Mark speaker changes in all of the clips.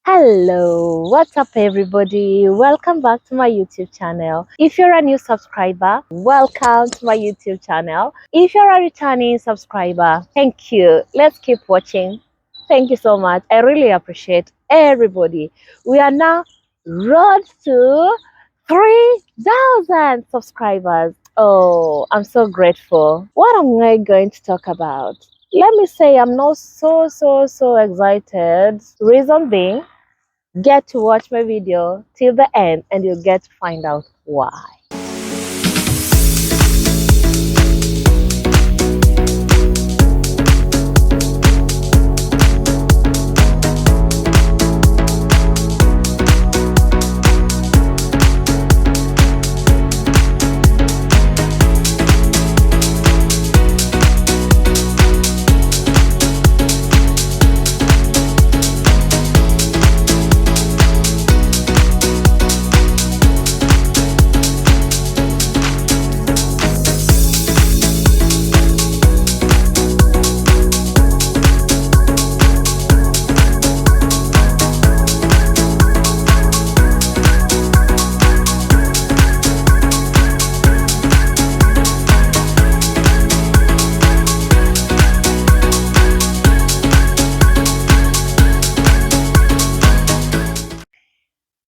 Speaker 1: Hello, what's up, everybody? Welcome back to my YouTube channel. If you're a new subscriber, welcome to my YouTube channel. If you're a returning subscriber, thank you. Let's keep watching. Thank you so much. I really appreciate everybody. We are now road to 3,000 subscribers. Oh, I'm so grateful. What am I going to talk about? Let me say I'm not so excited. Reason being, get to watch my video till the end and you'll get to find out why.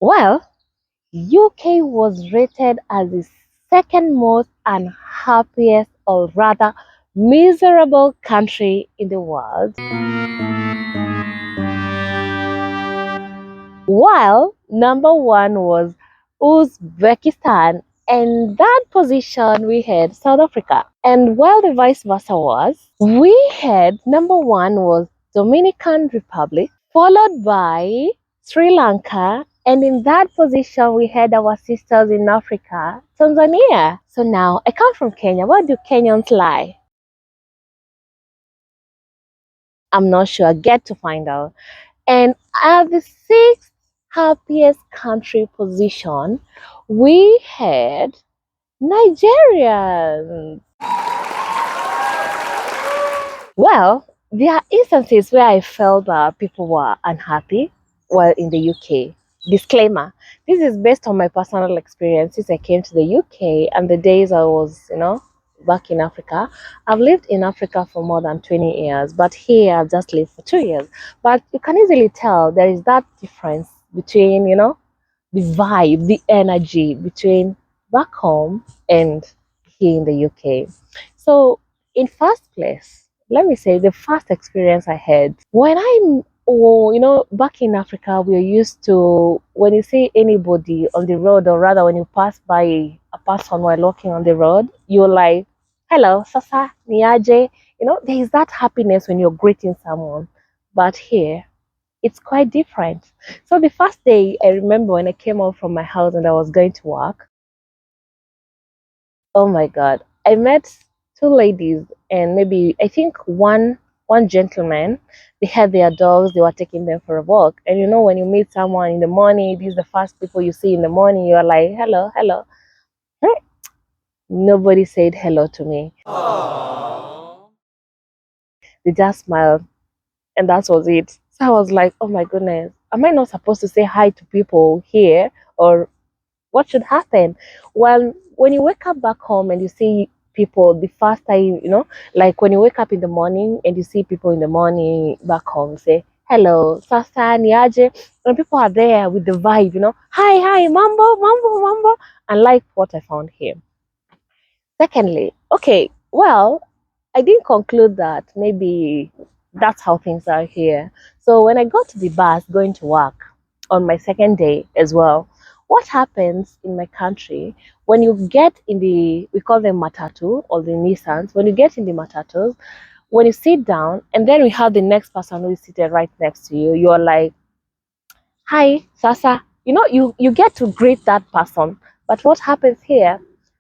Speaker 1: Well, UK was rated as the second most unhappiest, or rather miserable country in the world, while number one was Uzbekistan, and that position we had South Africa. And while the vice versa was, we had number one was Dominican Republic, followed by Sri Lanka, and in that position we had our sisters in Africa, Tanzania. So now I come from Kenya. Where do Kenyans lie? I'm not sure. Get to find out. And at the sixth happiest country position, we had Nigeria. Well, there are instances where I felt that people were unhappy while in the UK. Disclaimer, this is based on my personal experiences. I came to the UK and the days I was, back in Africa. I've lived in Africa for more than 20 years, but here I've just lived for 2 years. But you can easily tell there is that difference between, the vibe, the energy between back home and here in the UK. So, in first place, let me say the first experience I had when back in Africa, we're used to when you see anybody on the road, or rather when you pass by a person while walking on the road, you're like, hello, Sasa, Niaje. There is that happiness when you're greeting someone. But here, it's quite different. So the first day, I remember when I came out from my house and I was going to work, oh my God, I met two ladies and maybe I think one gentleman. They had their dogs, they were taking them for a walk. And when you meet someone in the morning, these are the first people you see in the morning, you are like, hello, hello. Hmm. Nobody said hello to me. They just smiled and that was it. So I was like, oh my goodness, am I not supposed to say hi to people here? Or what should happen? Well, when you wake up back home and you see people the first time, like when you wake up in the morning and you see people in the morning back home, say, hello, Sasa, Niaje, and people are there with the vibe, hi, mambo, mambo, mambo, and like what I found here. Secondly, okay, well, I didn't conclude that maybe that's how things are here. So when I got to the bus going to work on my second day as well, what happens in my country when you get in we call them matatu or the Nissans, when you get in the matatus, when you sit down and then we have the next person who is seated right next to you, you're like, hi, Sasa. You get to greet that person. But what happens here?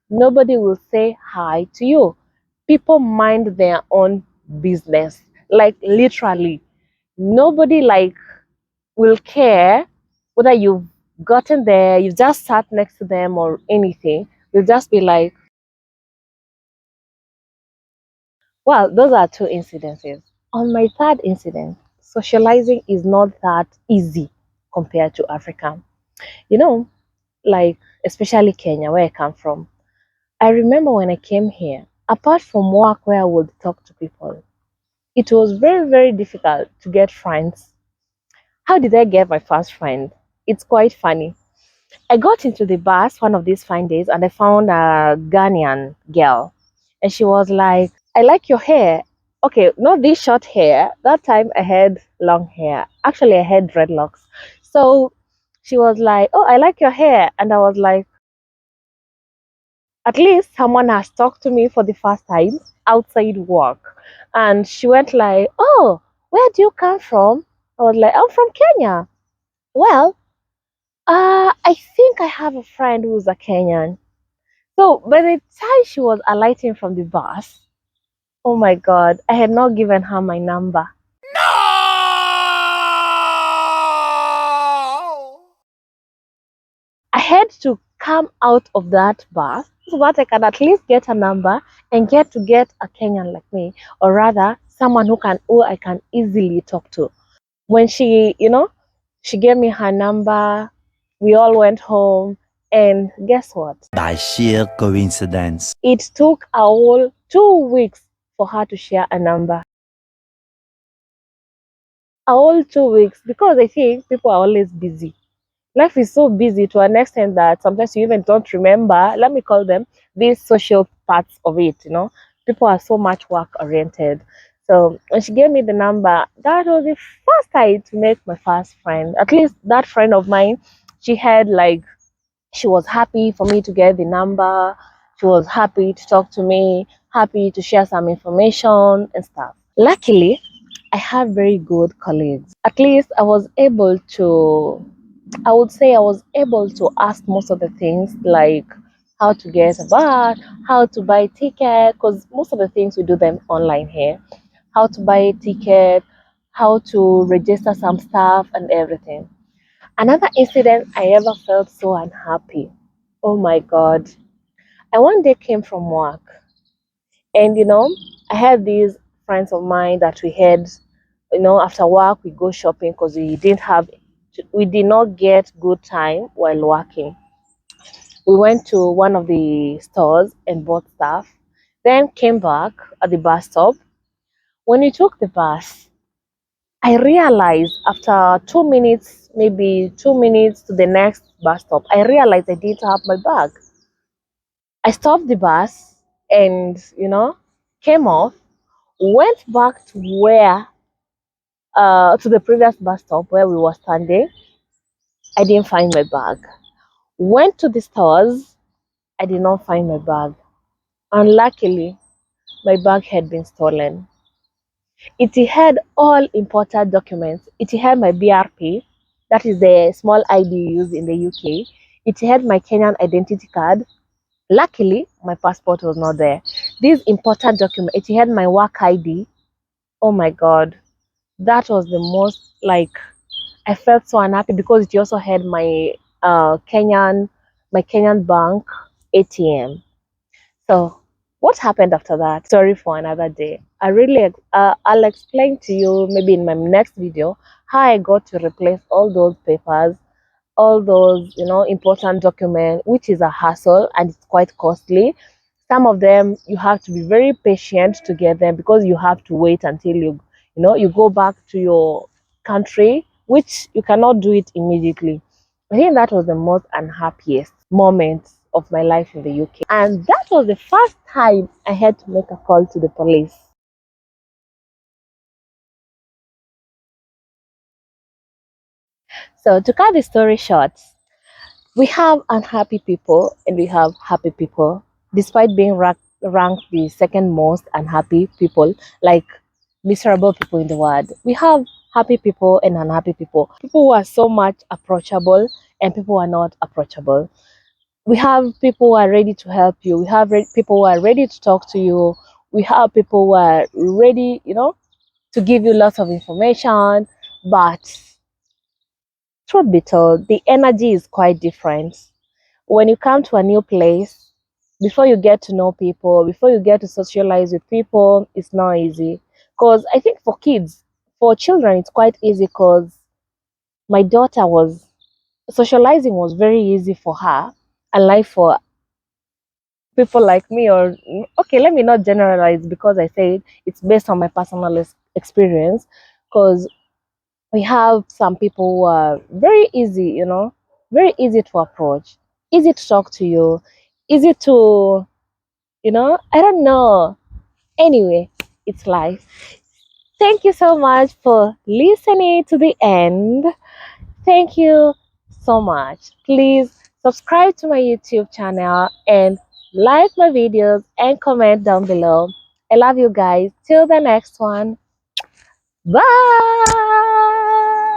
Speaker 1: Nobody will say hi to you. People mind their own business. Like literally. Nobody will care whether you've gotten there, you've just sat next to them or anything. They'll just be like, well, those are two incidences. On my third incident, socializing is not that easy compared to Africa. You know, like especially Kenya, where I come from. I remember when I came here, apart from work where I would talk to people, it was very, very difficult to get friends. How did I get my first friend? It's quite funny. I got into the bus one of these fine days and I found a Ghanaian girl. And she was like, I like your hair. Okay, not this short hair. That time I had long hair. Actually, I had dreadlocks. So she was like, oh, I like your hair. And I was like, at least someone has talked to me for the first time outside work. And she went like, oh, where do you come from? I was like, I'm from Kenya. Well, I think I have a friend who's a Kenyan. So by the time she was alighting from the bus, oh my God, I had not given her my number. I had to come out of that bus so that I can at least get a number and get a Kenyan like me, or rather someone who I can easily talk to. When she gave me her number, we all went home, and guess what?
Speaker 2: By sheer coincidence.
Speaker 1: It took a whole 2 weeks for her to share a number. A whole 2 weeks because I think people are always busy. Life is so busy to an extent that sometimes you even don't remember, let me call them these social parts of it. People are so much work oriented. So when she gave me the number, that was the first time to make my first friend. At least that friend of mine, she had like, she was happy for me to get the number. She was happy to talk to me, happy to share some information and stuff. Luckily, I had very good colleagues. At least I would say I was able to ask most of the things like how to get a bus, how to buy a ticket, because most of the things we do them online here. How to buy a ticket, how to register some stuff and everything. Another incident I ever felt so unhappy. Oh my God. I one day came from work and I had these friends of mine that we had, after work we go shopping because we did not get good time while working. We went to one of the stores and bought stuff, then came back at the bus stop. When we took the bus, I realized after 2 minutes, maybe 2 minutes to the next bus stop, I realized I didn't have my bag. I stopped the bus and, came off, went back to the previous bus stop where we were standing. I didn't find my bag. Went to the stores. I did not find my bag. Unluckily, my bag had been stolen. It had all important documents. It had my BRP, that is the small ID used in the UK. It had my Kenyan identity card. Luckily, my passport was not there. This important document, it had my work ID. Oh my God, that was the most like I felt so unhappy because it also had uh, Kenyan my Kenyan bank ATM. So what happened after that? Sorry for another day. I'll explain to you maybe in my next video how I got to replace all those papers, all those important documents, which is a hassle and it's quite costly. Some of them you have to be very patient to get them because you have to wait until you go back to your country, which you cannot do it immediately. I think that was the most unhappiest moment of my life in the UK. And that was the first time I had to make a call to the police. So to cut the story short, we have unhappy people and we have happy people, despite being ranked the second most unhappy people, like miserable people in the world. We have happy people and unhappy people. People who are so much approachable and people who are not approachable. We have people who are ready to help you. We have people who are ready to talk to you. We have people who are ready, to give you lots of information. But truth be told, the energy is quite different. When you come to a new place, before you get to know people, before you get to socialize with people, it's not easy. Because I think for children, it's quite easy because my daughter was socializing was very easy for her, unlike for people like me. Or okay, let me not generalize because I said it's based on my personal experience. Because we have some people who are very easy, very easy to approach, easy to talk to you, easy to, I don't know. Anyway, it's life. Thank you so much for listening to the end. Thank you so much. Please subscribe to my YouTube channel and like my videos and comment down below. I love you guys. Till the next one. Bye.